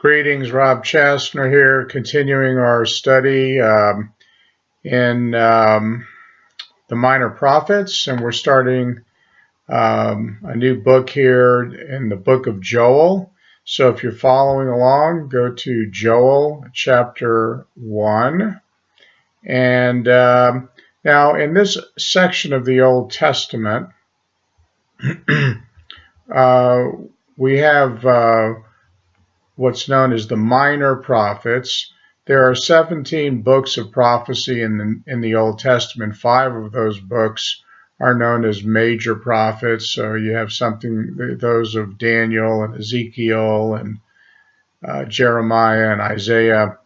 Greetings, Rob Chassner here, continuing our study in the Minor Prophets, and we're starting a new book here in the book of Joel. So if you're following along, go to Joel chapter 1. And now in this section of the Old Testament, we have what's known as the Minor Prophets. There are 17 books of prophecy in the Old Testament. 5 of those books are known as major prophets. So you have those of Daniel and Ezekiel and Jeremiah and Isaiah.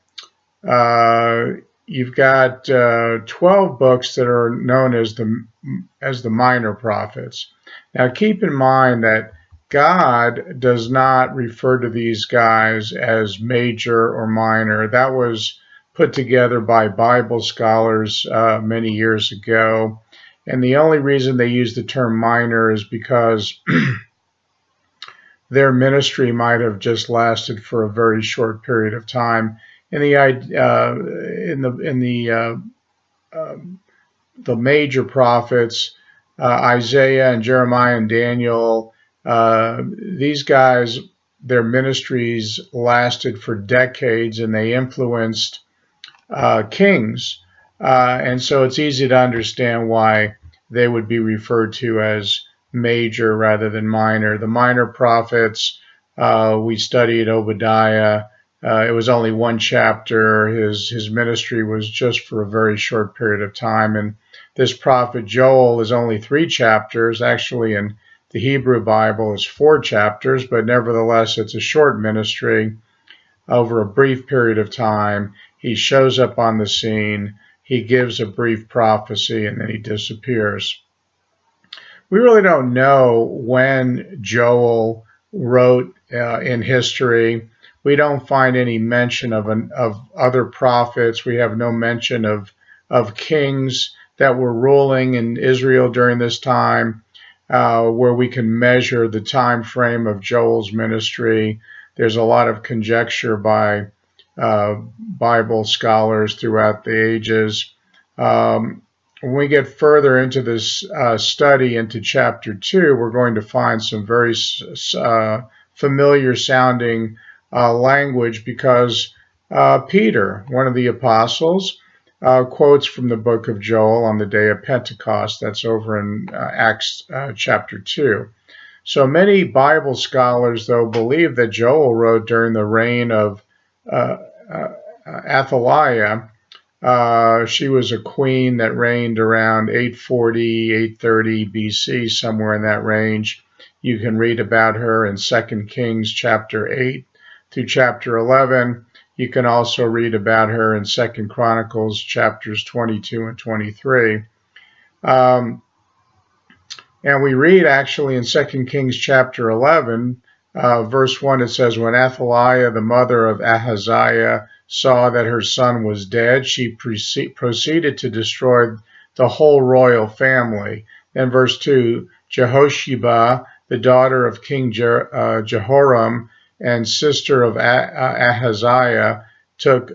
You've got 12 books that are known as the minor prophets. Now keep in mind that God does not refer to these guys as major or minor. That was put together by Bible scholars many years ago. And the only reason they use the term minor is because their ministry might have just lasted for a very short period of time. In the major prophets, Isaiah and Jeremiah and Daniel, these guys, their ministries lasted for decades and they influenced kings. And so it's easy to understand why they would be referred to as major rather than minor. The minor prophets, we studied Obadiah. It was only one chapter. His ministry was just for a very short period of time. And this prophet Joel is only 3 chapters. Actually, in the Hebrew Bible is 4 chapters, but nevertheless, it's a short ministry over a brief period of time. He shows up on the scene. He gives a brief prophecy, and then he disappears. We really don't know when Joel wrote in history. We don't find any mention of other prophets. We have no mention of kings that were ruling in Israel during this time, where we can measure the time frame of Joel's ministry. There's a lot of conjecture by Bible scholars throughout the ages. When we get further into this study, into chapter 2, we're going to find some very familiar sounding language, because Peter, one of the apostles, quotes from the book of Joel on the day of Pentecost. That's over in Acts chapter 2. So many Bible scholars, though, believe that Joel wrote during the reign of Athaliah. She was a queen that reigned around 840, 830 BC, somewhere in that range. You can read about her in 2 Kings chapter 8 through chapter 11. You can also read about her in 2 Chronicles chapters 22 and 23. And we read actually in 2 Kings chapter 11, verse 1, it says, "When Athaliah, the mother of Ahaziah, saw that her son was dead, she proceeded to destroy the whole royal family." Then verse 2, "Jehosheba, the daughter of King Jehoram and sister of Ahaziah, took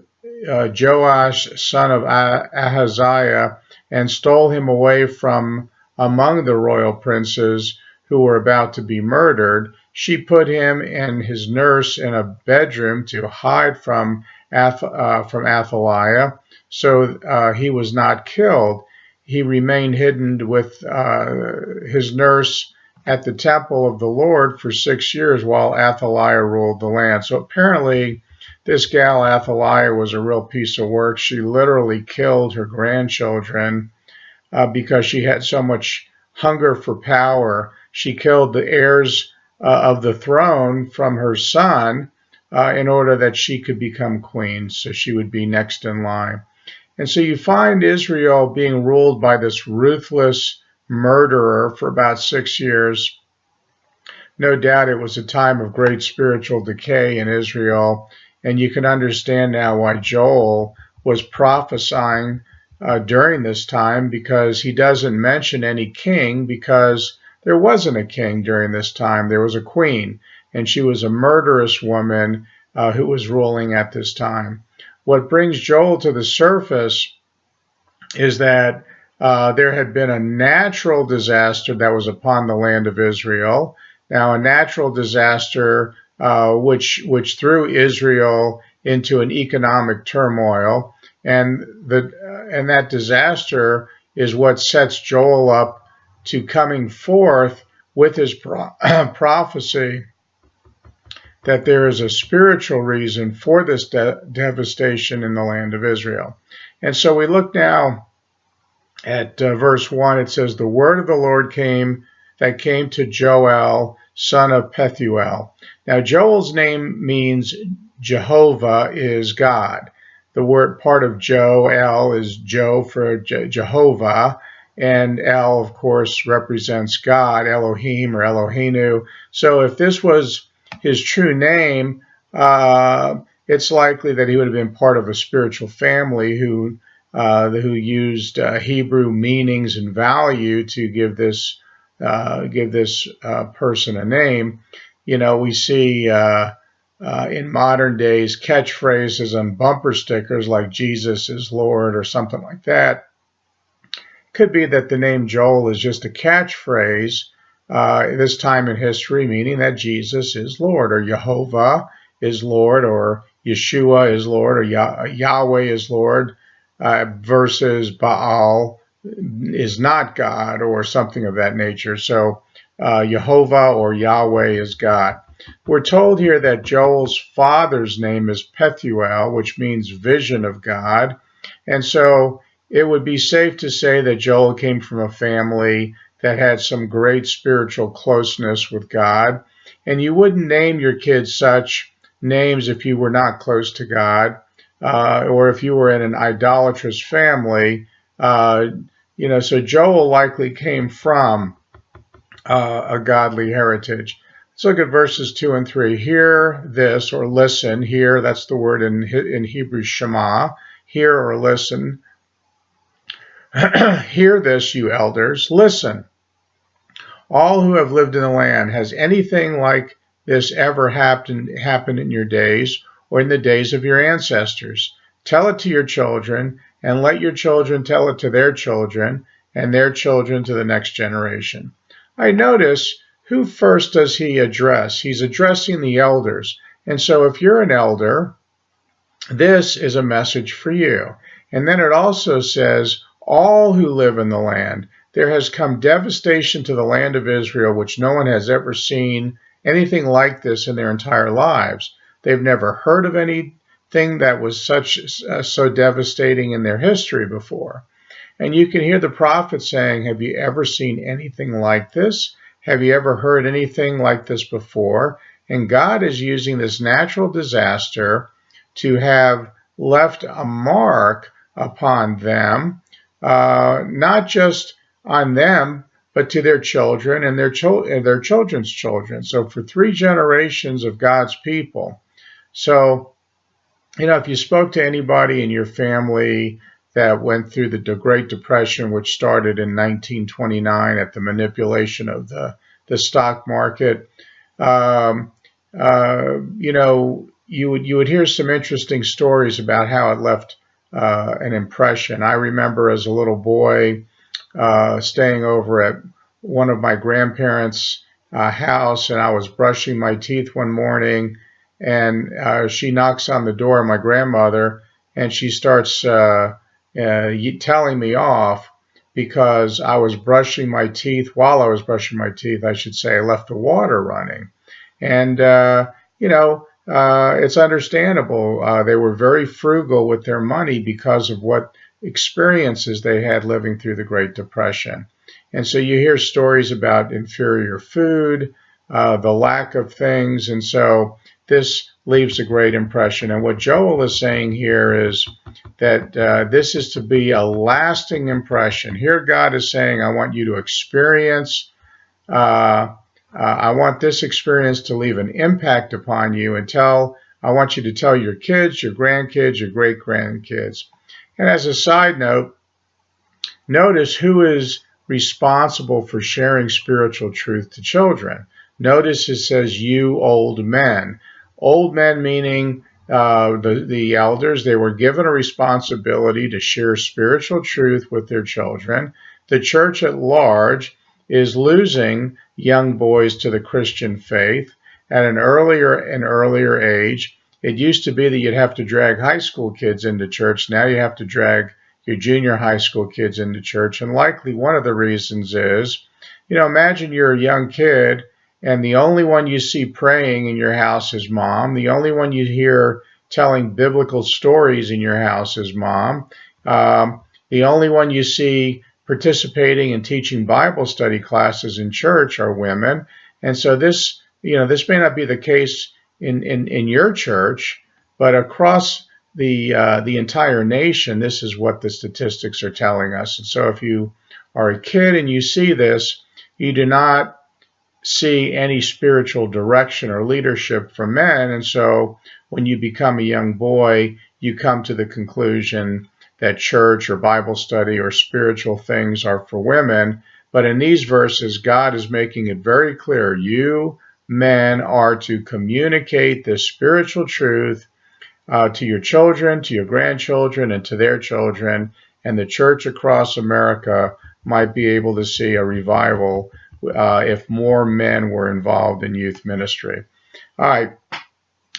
Joash, son of Ahaziah, and stole him away from among the royal princes who were about to be murdered. She put him and his nurse in a bedroom to hide from Athaliah, so he was not killed. He remained hidden with his nurse at the temple of the Lord for 6 years while Athaliah ruled the land." So apparently this gal Athaliah was a real piece of work. She literally killed her grandchildren because she had so much hunger for power. She killed the heirs of the throne from her son in order that she could become queen, so she would be next in line. And so you find Israel being ruled by this ruthless murderer for about 6 years. No doubt it was a time of great spiritual decay in Israel, and you can understand now why Joel was prophesying during this time, because he doesn't mention any king, because there wasn't a king during this time. There was a queen, and she was a murderous woman who was ruling at this time. What brings Joel to the surface is that there had been a natural disaster that was upon the land of Israel. Now, a natural disaster which threw Israel into an economic turmoil, and that disaster is what sets Joel up to coming forth with his prophecy that there is a spiritual reason for this devastation in the land of Israel. And so we look now at verse 1. It says, "The word of the Lord came to Joel, son of Pethuel." Now, Joel's name means Jehovah is God. The word part of Joel is Jo for Jehovah, and El, of course, represents God, Elohim or Eloheinu. So if this was his true name, it's likely that he would have been part of a spiritual family who used Hebrew meanings and value to give this person a name. You know, we see in modern days catchphrases and bumper stickers like "Jesus is Lord" or something like that. Could be that the name Joel is just a catchphrase this time in history, meaning that Jesus is Lord, or Jehovah is Lord, or Yeshua is Lord, or Yahweh is Lord, versus Baal is not God, or something of that nature. So Jehovah or Yahweh is God. We're told here that Joel's father's name is Pethuel, which means vision of God. And so it would be safe to say that Joel came from a family that had some great spiritual closeness with God. And you wouldn't name your kids such names if you were not close to God, or if you were in an idolatrous family. So Joel likely came from a godly heritage. Let's look at verses 2 and 3. Hear this, or listen. Hear, that's the word in Hebrew, Shema. Hear or listen. Hear this, you elders. Listen. All who have lived in the land, has anything like this ever happened in your days, or in the days of your ancestors? Tell it to your children, and let your children tell it to their children, and their children to the next generation. I notice, who first does he address? He's addressing the elders. And so if you're an elder, this is a message for you. And then it also says, all who live in the land. There has come devastation to the land of Israel, which no one has ever seen anything like this in their entire lives. They've never heard of anything that was so devastating in their history before. And you can hear the prophet saying, have you ever seen anything like this? Have you ever heard anything like this before? And God is using this natural disaster to have left a mark upon them, not just on them, but to their children and their children's children. So for 3 generations of God's people. So, if you spoke to anybody in your family that went through the Great Depression, which started in 1929 at the manipulation of the stock market, you would hear some interesting stories about how it left an impression. I remember as a little boy staying over at one of my grandparents' house, and I was brushing my teeth one morning, and she knocks on the door, my grandmother, and she starts telling me off because I was brushing my teeth. While I was brushing my teeth, I should say, I left the water running. And, it's understandable. They were very frugal with their money because of what experiences they had living through the Great Depression. And so you hear stories about inferior food, the lack of things, and so this leaves a great impression. And what Joel is saying here is that this is to be a lasting impression. Here God is saying, I want you to experience, I want this experience to leave an impact upon you, and I want you to tell your kids, your grandkids, your great-grandkids. And as a side note, notice who is responsible for sharing spiritual truth to children. Notice it says, you old men. Old men meaning the elders. They were given a responsibility to share spiritual truth with their children. The church at large is losing young boys to the Christian faith at an earlier age. It used to be that you'd have to drag high school kids into church. Now you have to drag your junior high school kids into church. And likely one of the reasons is, imagine you're a young kid and the only one you see praying in your house is mom. The only one you hear telling biblical stories in your house is mom. The only one you see participating in teaching Bible study classes in church are women. And so this may not be the case in your church, but across the entire nation, this is what the statistics are telling us. And so if you are a kid and you see this, you do not see any spiritual direction or leadership from men. And so when you become a young boy, you come to the conclusion that church or Bible study or spiritual things are for women. But in these verses, God is making it very clear, you men are to communicate this spiritual truth to your children, to your grandchildren, and to their children. And the church across America might be able to see a revival if more men were involved in youth ministry. All right.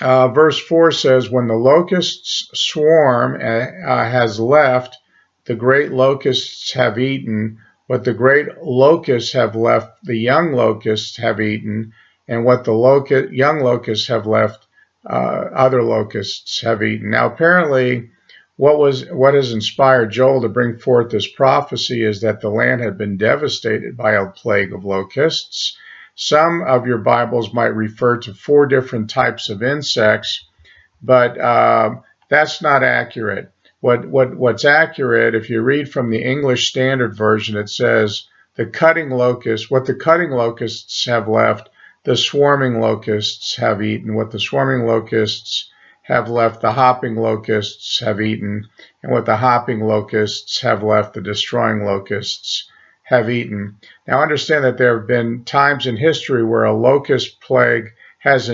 Verse 4 says, when the locusts swarm has left, the great locusts have eaten. What the great locusts have left, the young locusts have eaten. And what the young locusts have left, other locusts have eaten. Now, apparently, what has inspired Joel to bring forth this prophecy is that the land had been devastated by a plague of locusts. Some of your Bibles might refer to 4 different types of insects, but that's not accurate. What's accurate, if you read from the English Standard Version, it says what the cutting locusts have left, the swarming locusts have eaten. What the swarming locusts have left, the hopping locusts have eaten. And what the hopping locusts have left, the destroying locusts have eaten. Now understand that there have been times in history where a locust plague has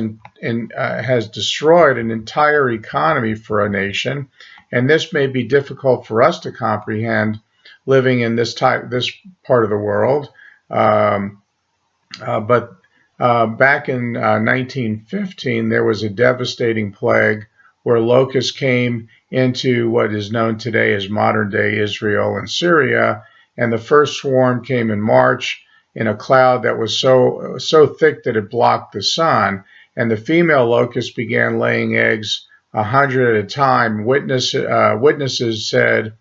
destroyed an entire economy for a nation. And this may be difficult for us to comprehend living in this part of the world. But back in 1915, there was a devastating plague where locusts came into what is known today as modern-day Israel and Syria, and the first swarm came in March in a cloud that was so thick that it blocked the sun, and the female locusts began laying eggs 100 at a time. Witnesses said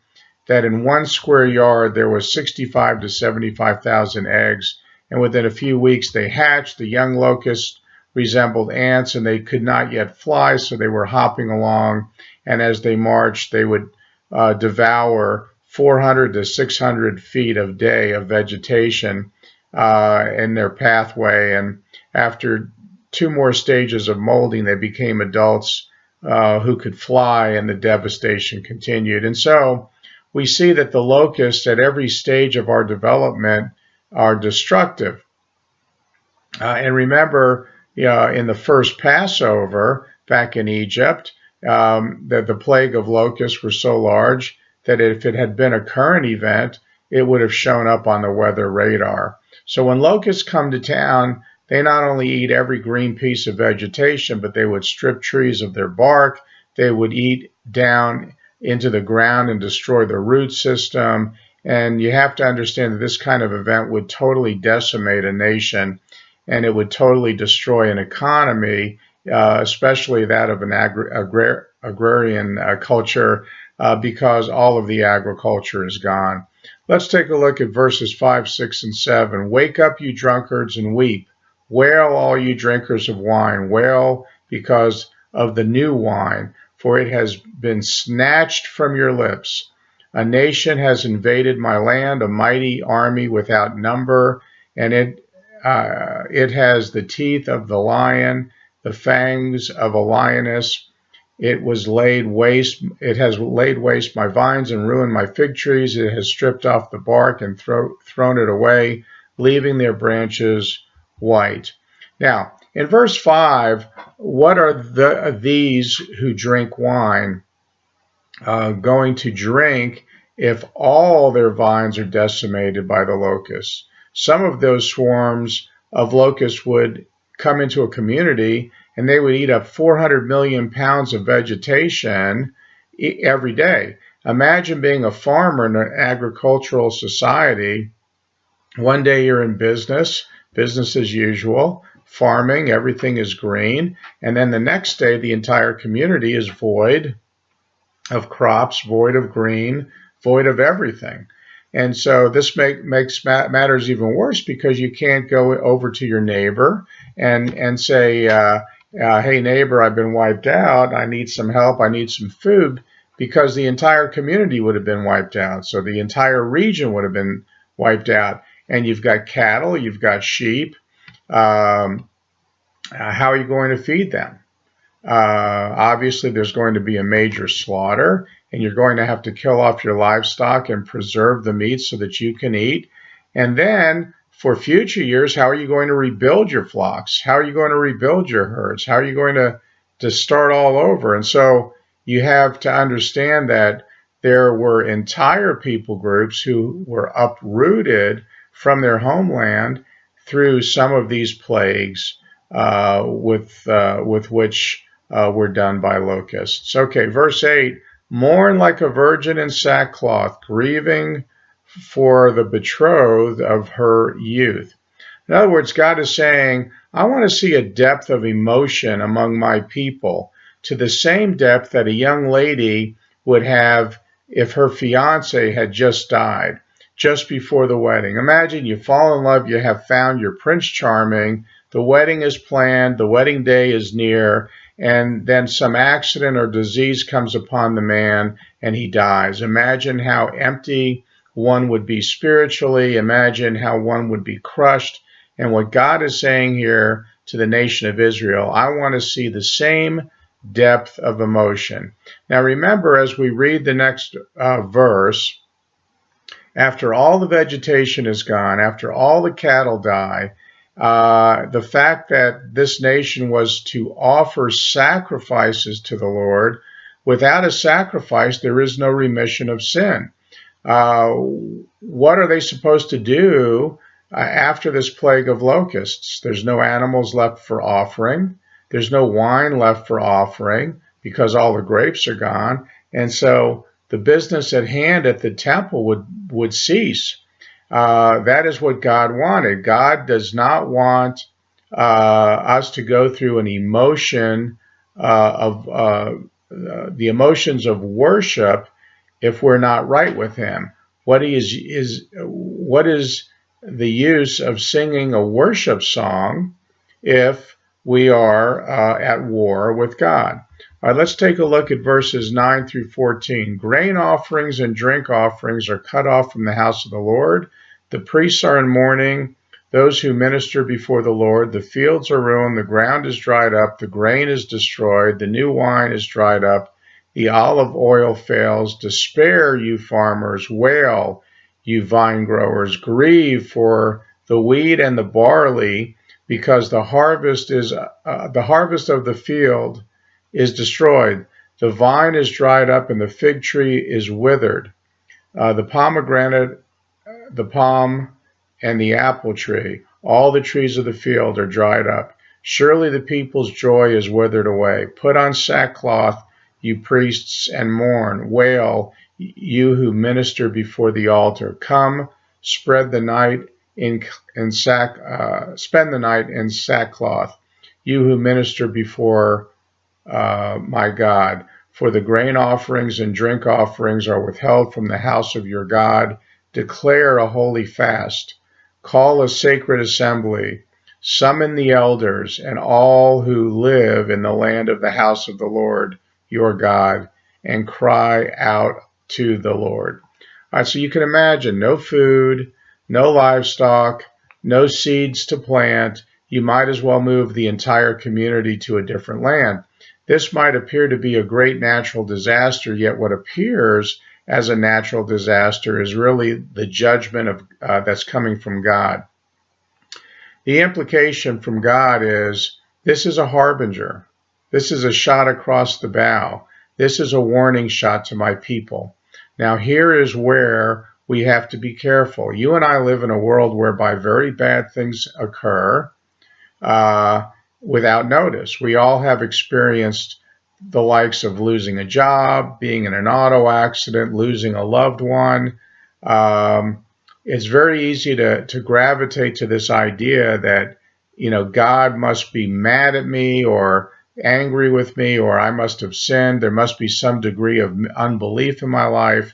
that in 1 square yard there was 65 to 75,000 eggs. And within a few weeks they hatched. The young locusts resembled ants, and they could not yet fly, so they were hopping along. And as they marched, they would devour 400 to 600 feet a day of vegetation in their pathway. And after 2 more stages of molding, they became adults who could fly, and the devastation continued. And so we see that the locusts at every stage of our development are destructive. And remember, in the first Passover back in Egypt, that the plague of locusts were so large that if it had been a current event, it would have shown up on the weather radar. So when locusts come to town, they not only eat every green piece of vegetation, but they would strip trees of their bark. They would eat down into the ground and destroy the root system. And you have to understand that this kind of event would totally decimate a nation, and it would totally destroy an economy, especially that of an agrarian culture, because all of the agriculture is gone. Let's take a look at verses 5, 6, and 7. Wake up, you drunkards, and weep. Wail, all you drinkers of wine. Wail because of the new wine, for it has been snatched from your lips. A nation has invaded my land, a mighty army without number, and it has the teeth of the lion, the fangs of a lioness. It has laid waste my vines and ruined my fig trees. It has stripped off the bark and thrown it away, leaving their branches white. Now, In verse 5, what are these who drink wine going to drink if all their vines are decimated by the locusts? Some of those swarms of locusts would come into a community and they would eat up 400 million pounds of vegetation every day. Imagine being a farmer in an agricultural society. One day you're in business as usual, farming, everything is green, and then the next day the entire community is void of crops, void of green, void of everything. And so this makes matters even worse, because you can't go over to your neighbor and say, hey neighbor, I've been wiped out, I need some help, I need some food, because the entire community would have been wiped out. So the entire region would have been wiped out. And you've got cattle, you've got sheep. How are you going to feed them? Obviously, there's going to be a major slaughter, and you're going to have to kill off your livestock and preserve the meat so that you can eat. And then for future years, how are you going to rebuild your flocks? How are you going to rebuild your herds? How are you going to start all over? And so you have to understand that there were entire people groups who were uprooted from their homeland through some of these plagues with which were done by locusts. Okay, verse 8, mourn like a virgin in sackcloth, grieving for the betrothed of her youth. In other words, God is saying, I want to see a depth of emotion among my people, to the same depth that a young lady would have if her fiance had just died, just before the wedding. Imagine you fall in love, you have found your Prince Charming, the wedding is planned, the wedding day is near, and then some accident or disease comes upon the man and he dies. Imagine how empty one would be spiritually. Imagine how one would be crushed. And what God is saying here to the nation of Israel, I want to see the same depth of emotion. Now remember, as we read the next verse, after all the vegetation is gone, after all the cattle die, the fact that this nation was to offer sacrifices to the Lord, without a sacrifice, there is no remission of sin. What are they supposed to do after this plague of locusts? There's no animals left for offering. There's no wine left for offering because all the grapes are gone. And so the business at hand at the temple would cease. That is what God wanted. God does not want us to go through an emotion of the emotions of worship if we're not right with Him. What is the use of singing a worship song if we are at war with God? All right, let's take a look at verses 9 through 14. Grain offerings and drink offerings are cut off from the house of the Lord. The priests are in mourning, those who minister before the Lord. The fields are ruined, the ground is dried up, the grain is destroyed, the new wine is dried up, the olive oil fails. Despair, you farmers, wail, you vine growers. Grieve for the wheat and the barley, because the harvest of the field is destroyed. The vine is dried up and the fig tree is withered. The pomegranate, the palm, and the apple tree, all the trees of the field are dried up. Surely the people's joy is withered away. Put on sackcloth, you priests, and mourn. Wail, you who minister before the altar. Come, spend the night in sackcloth, you who minister before my God. For the grain offerings and drink offerings are withheld from the house of your God. Declare a holy fast. Call a sacred assembly. Summon the elders and all who live in the land of the house of the Lord your God, and cry out to the Lord. All right, so you can imagine no food, no livestock, no seeds to plant. You might as well move the entire community to a different land. This might appear to be a great natural disaster, yet what appears as a natural disaster is really the judgment that's coming from God. The implication from God is This is a harbinger. This is a shot across the bow. This is a warning shot to my people. Now here is where we have to be careful. You and I live in a world whereby very bad things occur without notice. We all have experienced the likes of losing a job, being in an auto accident, losing a loved one. It's very easy to gravitate to this idea that, you know, God must be mad at me or angry with me, or I must have sinned. There must be some degree of unbelief in my life.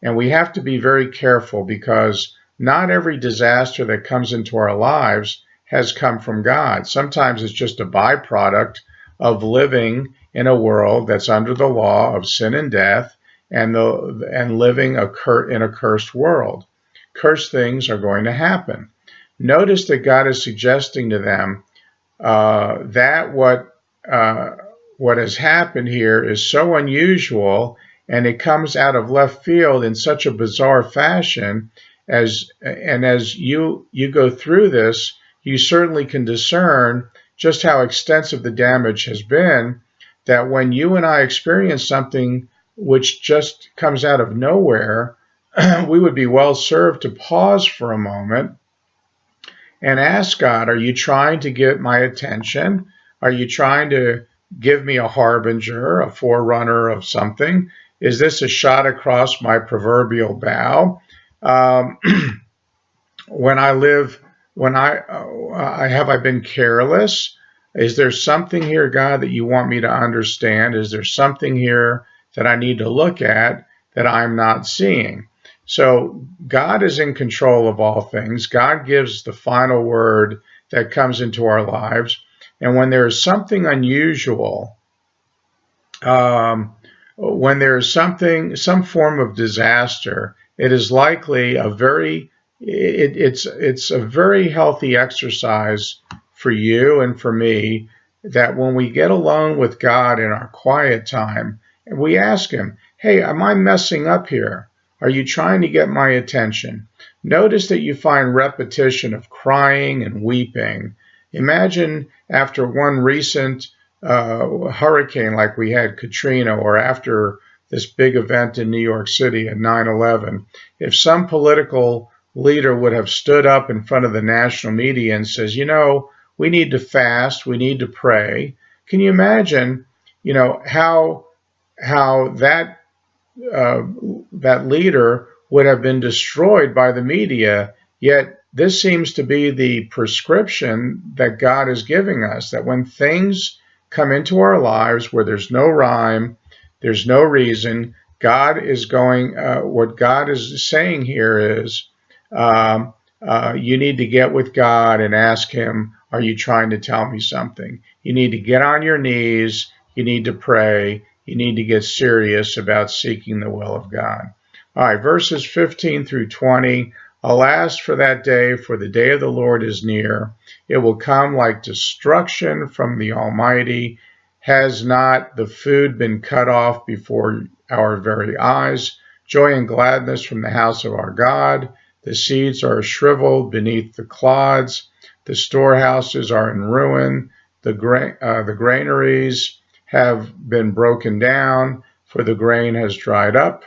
And we have to be very careful, because not every disaster that comes into our lives has come from God. Sometimes it's just a byproduct of living in a world that's under the law of sin and death, and living in a cursed world. Cursed things are going to happen. Notice that God is suggesting to them that what has happened here is so unusual, and it comes out of left field in such a bizarre fashion. As you go through this, you certainly can discern just how extensive the damage has been, that when you and I experience something which just comes out of nowhere, we would be well served to pause for a moment and ask God, are you trying to get my attention? Are you trying to give me a harbinger, a forerunner of something? Is this a shot across my proverbial bow? Have I been careless? Is there something here, God, that you want me to understand? Is there something here that I need to look at that I'm not seeing? So God is in control of all things. God gives the final word that comes into our lives. And when there is something unusual, when there is some form of disaster, it is likely it's a very healthy exercise for you and for me, that when we get alone with God in our quiet time, and we ask him, hey, am I messing up here? Are you trying to get my attention? Notice that you find repetition of crying and weeping. Imagine after one recent hurricane like we had Katrina, or after this big event in New York City at 9/11, if some political leader would have stood up in front of the national media and says, you know, we need to fast, we need to pray. Can you imagine, you know, how that leader would have been destroyed by the media? Yet this seems to be the prescription that God is giving us, that when things come into our lives where there's no rhyme, there's no reason, God is going, what God is saying here is, you need to get with God and ask him, are you trying to tell me something? You need to get on your knees, you need to pray, you need to get serious about seeking the will of God. All right, verses 15 through 20. Alas for that day, for the day of the Lord is near. It will come like destruction from the Almighty. Has not the food been cut off before our very eyes? Joy and gladness from the house of our God. The seeds are shriveled beneath the clods. The storehouses are in ruin. The granaries have been broken down, for the grain has dried up.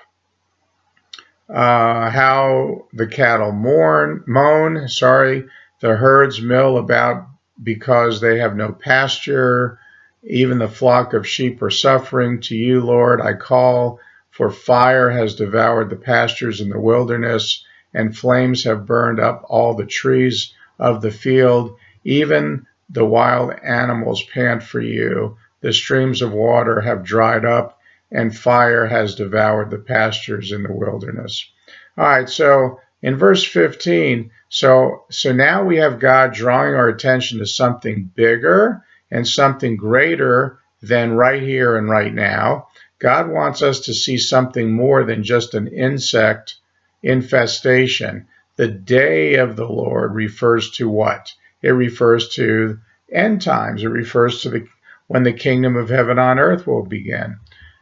How the cattle moan, the herds mill about because they have no pasture. Even the flock of sheep are suffering. To you, Lord, I call, for fire has devoured the pastures in the wilderness, and flames have burned up all the trees of the field. Even the wild animals pant for you. The streams of water have dried up, and fire has devoured the pastures in the wilderness. All right, so in verse 15, so now we have God drawing our attention to something bigger and something greater than right here and right now. God wants us to see something more than just an insect infestation. The day of the Lord refers to what? It refers to end times. It refers to when the kingdom of heaven on earth will begin.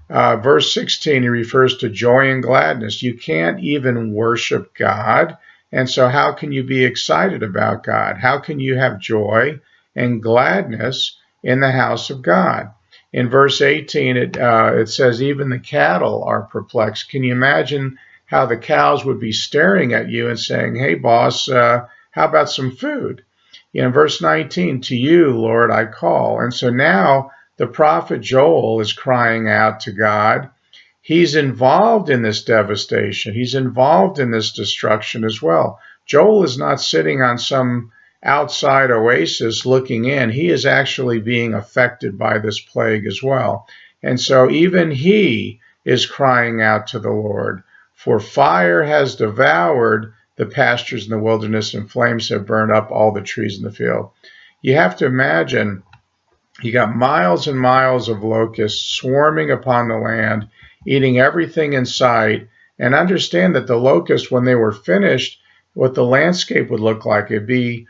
Verse 16, it refers to joy and gladness. You can't even worship God, and so how can you be excited about God? How can you have joy and gladness in the house of God. In verse 18, it says, even the cattle are perplexed. Can you imagine how the cows would be staring at you and saying, hey, boss, how about some food? In verse 19, to you, Lord, I call. And so now the prophet Joel is crying out to God. He's involved in this devastation. He's involved in this destruction as well. Joel is not sitting on some outside oasis looking in. He is actually being affected by this plague as well. And so even he is crying out to the Lord. For fire has devoured the pastures in the wilderness, and flames have burned up all the trees in the field. You have to imagine, you got miles and miles of locusts swarming upon the land, eating everything in sight. And understand that the locusts, when they were finished, what the landscape would look like, it'd be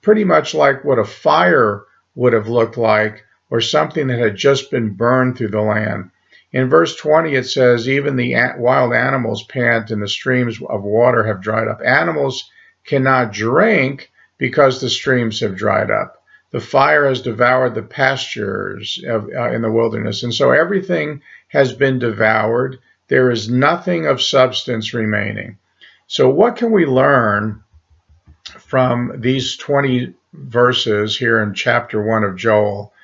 pretty much like what a fire would have looked like, or something that had just been burned through the land. In verse 20, it says, even the wild animals pant, and the streams of water have dried up. Animals cannot drink because the streams have dried up. The fire has devoured the pastures in the wilderness. And so everything has been devoured. There is nothing of substance remaining. So what can we learn from these 20 verses here in chapter 1 of Joel?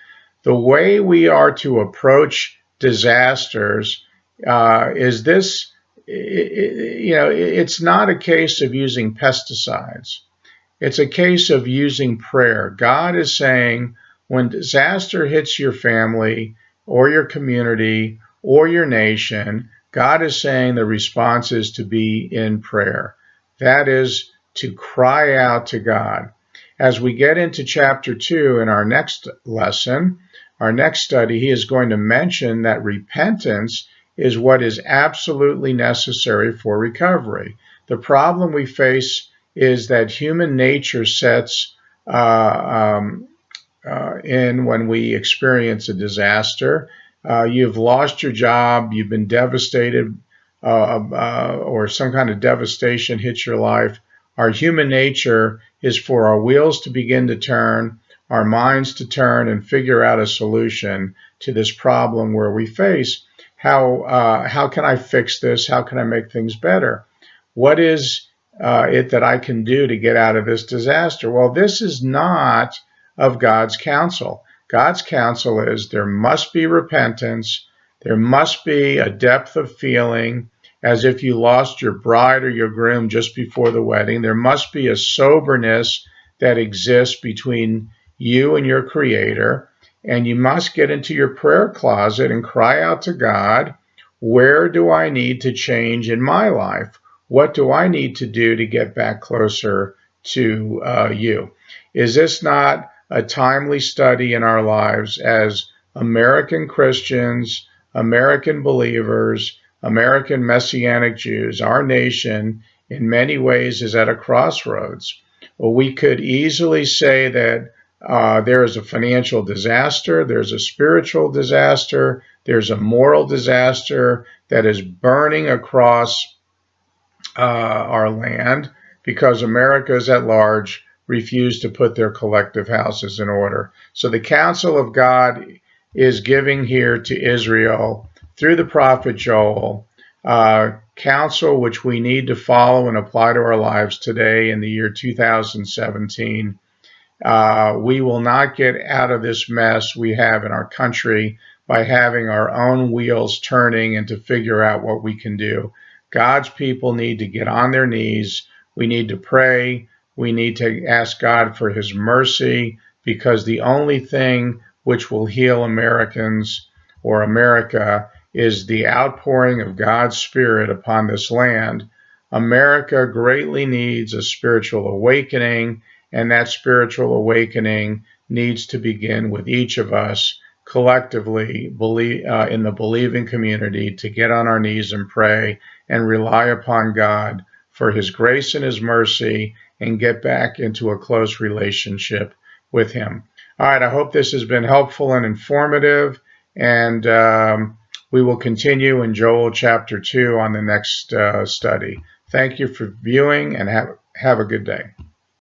The way we are to approach disasters is this, it's not a case of using pesticides. It's a case of using prayer. God is saying, when disaster hits your family or your community or your nation, God is saying the response is to be in prayer. That is to cry out to God. As we get into chapter 2 in our next lesson, our next study, he is going to mention that repentance is what is absolutely necessary for recovery. The problem we face is that human nature sets in when we experience a disaster. You've lost your job, you've been devastated, or some kind of devastation hits your life. Our human nature is for our wheels to begin to turn, our minds to turn and figure out a solution to this problem where we face. How can I fix this? How can I make things better? What is it that I can do to get out of this disaster? Well, this is not of God's counsel. God's counsel is there must be repentance. There must be a depth of feeling as if you lost your bride or your groom just before the wedding. There must be a soberness that exists between you and your Creator. And you must get into your prayer closet and cry out to God, where do I need to change in my life? What do I need to do to get back closer to you? Is this not a timely study in our lives as American Christians, American believers, American Messianic Jews? Our nation, in many ways, is at a crossroads. Well, we could easily say that there is a financial disaster, there's a spiritual disaster, there's a moral disaster that is burning across our land because Americans at large refuse to put their collective houses in order. So the counsel of God is giving here to Israel through the prophet Joel, counsel which we need to follow and apply to our lives today in the year 2017. We will not get out of this mess we have in our country by having our own wheels turning and to figure out what we can do. God's people need to get on their knees. We need to pray. We need to ask God for his mercy, because the only thing which will heal Americans or America is the outpouring of God's Spirit upon this land. America greatly needs a spiritual awakening, and that spiritual awakening needs to begin with each of us collectively in the believing community to get on our knees and pray and rely upon God for his grace and his mercy and get back into a close relationship with him. All right, I hope this has been helpful and informative, and we will continue in Joel chapter 2 on the next study. Thank you for viewing, and have a good day.